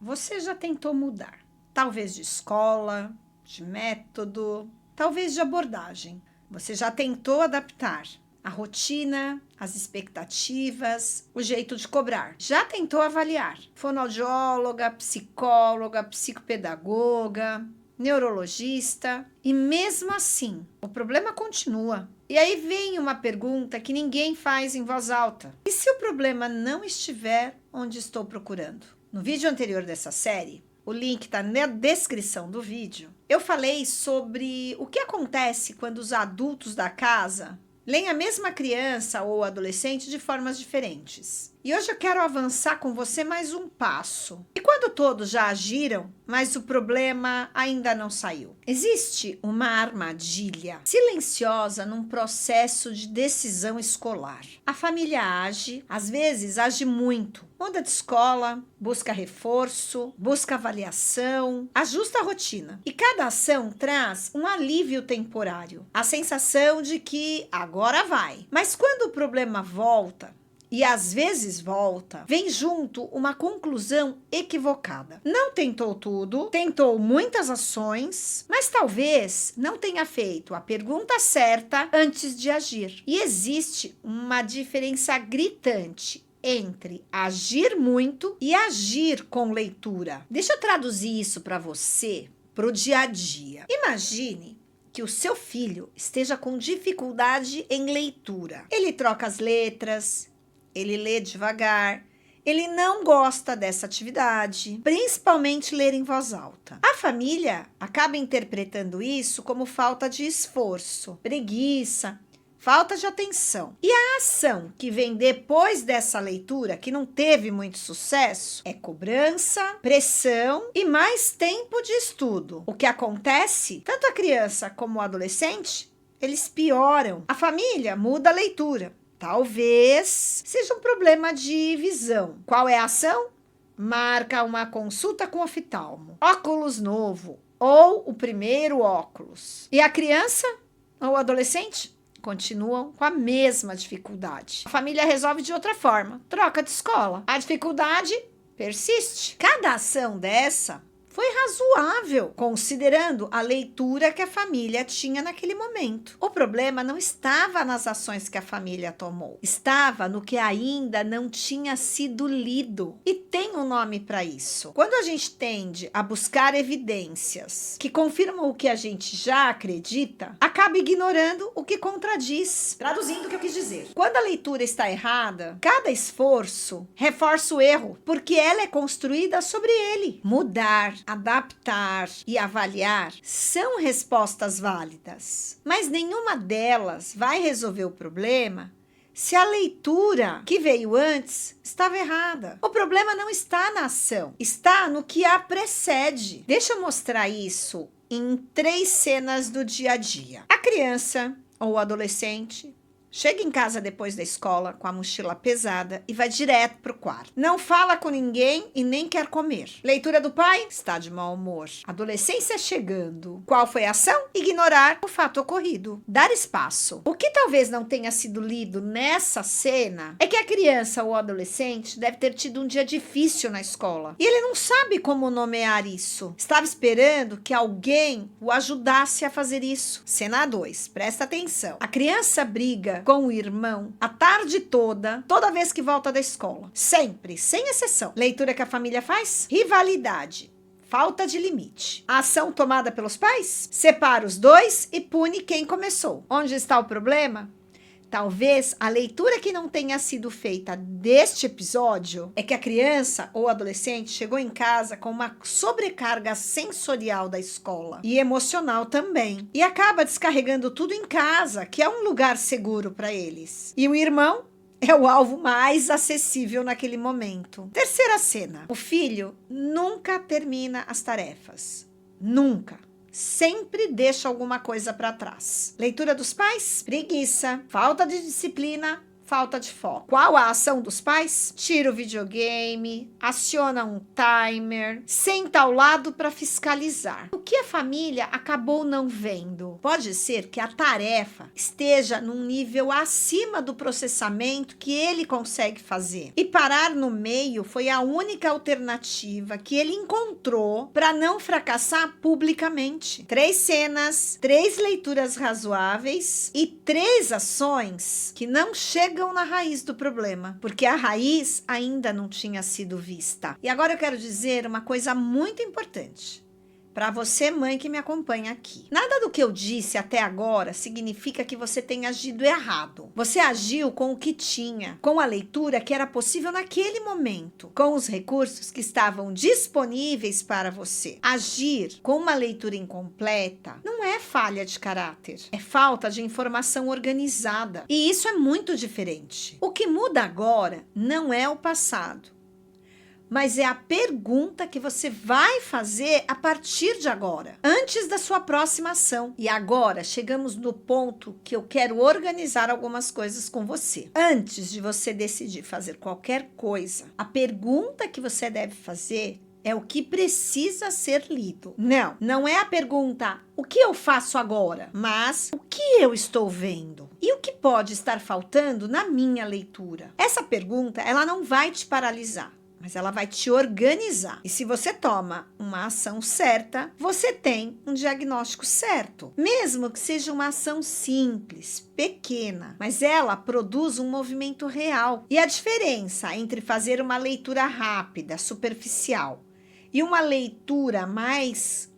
você já tentou mudar? Talvez de escola, de método, talvez de abordagem. Você já tentou adaptar a rotina, as expectativas, o jeito de cobrar. Já tentou avaliar fonoaudióloga, psicóloga, psicopedagoga, neurologista, e mesmo assim, o problema continua. E aí vem uma pergunta que ninguém faz em voz alta. E se o problema não estiver onde estou procurando? No vídeo anterior dessa série, o link está na descrição do vídeo, eu falei sobre o que acontece quando os adultos da casa leem a mesma criança ou adolescente de formas diferentes. E hoje eu quero avançar com você mais um passo. E quando todos já agiram, mas o problema ainda não saiu? Existe uma armadilha silenciosa num processo de decisão escolar. A família age, às vezes age muito. Muda de escola, busca reforço, busca avaliação, ajusta a rotina. E cada ação traz um alívio temporário. A sensação de que agora vai. Mas quando o problema volta, e às vezes volta, vem junto uma conclusão equivocada. Não tentou tudo, tentou muitas ações, mas talvez não tenha feito a pergunta certa antes de agir. E existe uma diferença gritante entre agir muito e agir com leitura. Deixa eu traduzir isso para você, para o dia a dia. Imagine que o seu filho esteja com dificuldade em leitura. Ele troca as letras, ele lê devagar, ele não gosta dessa atividade, principalmente ler em voz alta. A família acaba interpretando isso como falta de esforço, preguiça, falta de atenção. E a ação que vem depois dessa leitura, que não teve muito sucesso, é cobrança, pressão e mais tempo de estudo. O que acontece, tanto a criança como o adolescente, eles pioram. A família muda a leitura. Talvez seja um problema de visão. Qual é a ação? Marca uma consulta com oftalmo. Óculos novo ou o primeiro óculos. E a criança ou o adolescente continuam com a mesma dificuldade. A família resolve de outra forma. Troca de escola. A dificuldade persiste. Cada ação dessa foi razoável, considerando a leitura que a família tinha naquele momento. O problema não estava nas ações que a família tomou, estava no que ainda não tinha sido lido. E tem um nome para isso. Quando a gente tende a buscar evidências que confirmam o que a gente já acredita, acaba ignorando o que contradiz. Traduzindo o que eu quis dizer. Quando a leitura está errada, cada esforço reforça o erro, porque ela é construída sobre ele. Mudar, adaptar e avaliar são respostas válidas, mas nenhuma delas vai resolver o problema se a leitura que veio antes estava errada. O problema não está na ação, está no que a precede. Deixa eu mostrar isso em 3 cenas do dia a dia. A criança ou o adolescente chega em casa depois da escola com a mochila pesada e vai direto pro quarto. Não fala com ninguém e nem quer comer. Leitura do pai? Está de mau humor. Adolescência chegando. Qual foi a ação? Ignorar o fato ocorrido. Dar espaço. O que talvez não tenha sido lido nessa cena é que a criança ou adolescente deve ter tido um dia difícil na escola. E ele não sabe como nomear isso. Estava esperando que alguém o ajudasse a fazer isso. Cena 2. Presta atenção. A criança briga com o irmão a tarde toda vez que volta da escola. Sempre, sem exceção. Leitura que a família faz? Rivalidade. Falta de limite. A ação tomada pelos pais? Separa os dois e pune quem começou. Onde está o problema? Talvez a leitura que não tenha sido feita deste episódio é que a criança ou adolescente chegou em casa com uma sobrecarga sensorial da escola e emocional também. E acaba descarregando tudo em casa, que é um lugar seguro para eles. E o irmão é o alvo mais acessível naquele momento. Terceira cena. O filho nunca termina as tarefas. Nunca. Sempre deixa alguma coisa para trás. Leitura dos pais? Preguiça, falta de disciplina, falta de foco. Qual a ação dos pais? Tira o videogame, aciona um timer, senta ao lado para fiscalizar. O que a família acabou não vendo? Pode ser que a tarefa esteja num nível acima do processamento que ele consegue fazer. E parar no meio foi a única alternativa que ele encontrou para não fracassar publicamente. 3 cenas, 3 leituras razoáveis e 3 ações que não chegam na raiz do problema, porque a raiz ainda não tinha sido vista. E agora eu quero dizer uma coisa muito importante para você, mãe, que me acompanha aqui. Nada do que eu disse até agora significa que você tenha agido errado. Você agiu com o que tinha, com a leitura que era possível naquele momento, com os recursos que estavam disponíveis para você. Agir com uma leitura incompleta não é falha de caráter, é falta de informação organizada. E isso é muito diferente. O que muda agora não é o passado, mas é a pergunta que você vai fazer a partir de agora, antes da sua próxima ação. E agora chegamos no ponto que eu quero organizar algumas coisas com você. Antes de você decidir fazer qualquer coisa, a pergunta que você deve fazer é o que precisa ser lido. Não é a pergunta, o que eu faço agora? Mas, o que eu estou vendo? E o que pode estar faltando na minha leitura? Essa pergunta, ela não vai te paralisar, mas ela vai te organizar. E se você toma uma ação certa, você tem um diagnóstico certo. Mesmo que seja uma ação simples, pequena, mas ela produz um movimento real. E a diferença entre fazer uma leitura rápida, superficial, e uma leitura mais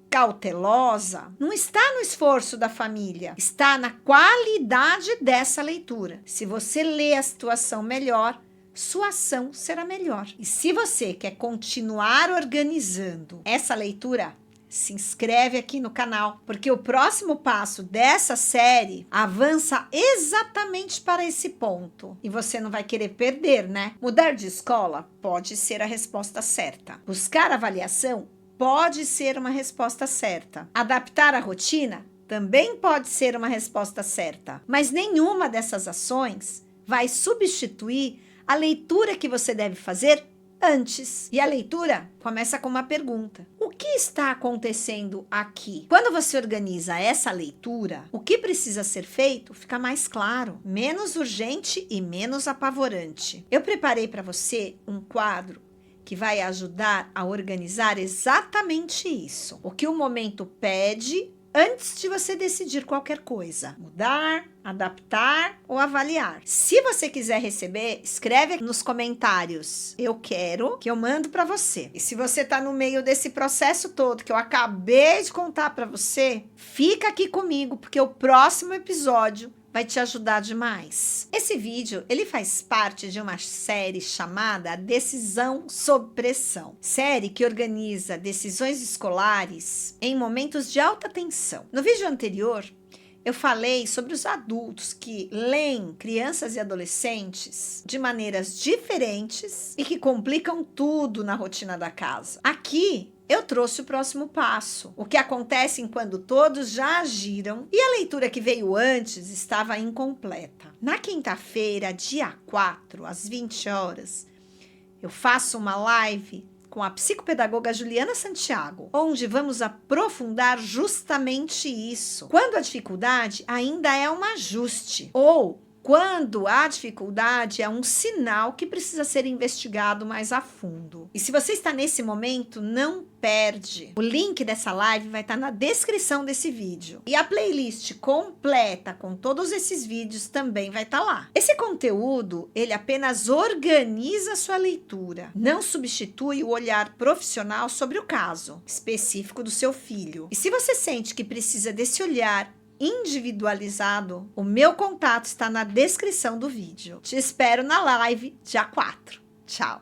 cautelosa, não está no esforço da família, está na qualidade dessa leitura. Se você lê a situação melhor, sua ação será melhor. E se você quer continuar organizando essa leitura, se inscreve aqui no canal, porque o próximo passo dessa série avança exatamente para esse ponto. E você não vai querer perder, né? Mudar de escola pode ser a resposta certa. Buscar avaliação pode ser uma resposta certa. Adaptar a rotina também pode ser uma resposta certa. Mas nenhuma dessas ações vai substituir a leitura que você deve fazer antes. E a leitura começa com uma pergunta: o que está acontecendo aqui? Quando você organiza essa leitura, o que precisa ser feito fica mais claro, menos urgente e menos apavorante. Eu preparei para você um quadro que vai ajudar a organizar exatamente isso. O que o momento pede antes de você decidir qualquer coisa. Mudar, adaptar ou avaliar. Se você quiser receber, escreve nos comentários. Eu quero, que eu mando para você. E se você tá no meio desse processo todo que eu acabei de contar para você, fica aqui comigo, porque o próximo episódio vai te ajudar demais. Esse vídeo, ele faz parte de uma série chamada Decisão sob Pressão. Série que organiza decisões escolares em momentos de alta tensão. No vídeo anterior, eu falei sobre os adultos que leem crianças e adolescentes de maneiras diferentes e que complicam tudo na rotina da casa. Aqui, eu trouxe o próximo passo, o que acontece quando todos já agiram e a leitura que veio antes estava incompleta. Na quinta-feira, dia 4, às 20 horas, eu faço uma live com a psicopedagoga Juliana Santiago, onde vamos aprofundar justamente isso. Quando a dificuldade ainda é um ajuste, ou quando a dificuldade é um sinal que precisa ser investigado mais a fundo. E se você está nesse momento, não perde. O link dessa live vai estar na descrição desse vídeo. E a playlist completa com todos esses vídeos também vai estar lá. Esse conteúdo, ele apenas organiza a sua leitura. Não substitui o olhar profissional sobre o caso específico do seu filho. E se você sente que precisa desse olhar individualizado, o meu contato está na descrição do vídeo. Te espero na live dia 4. Tchau!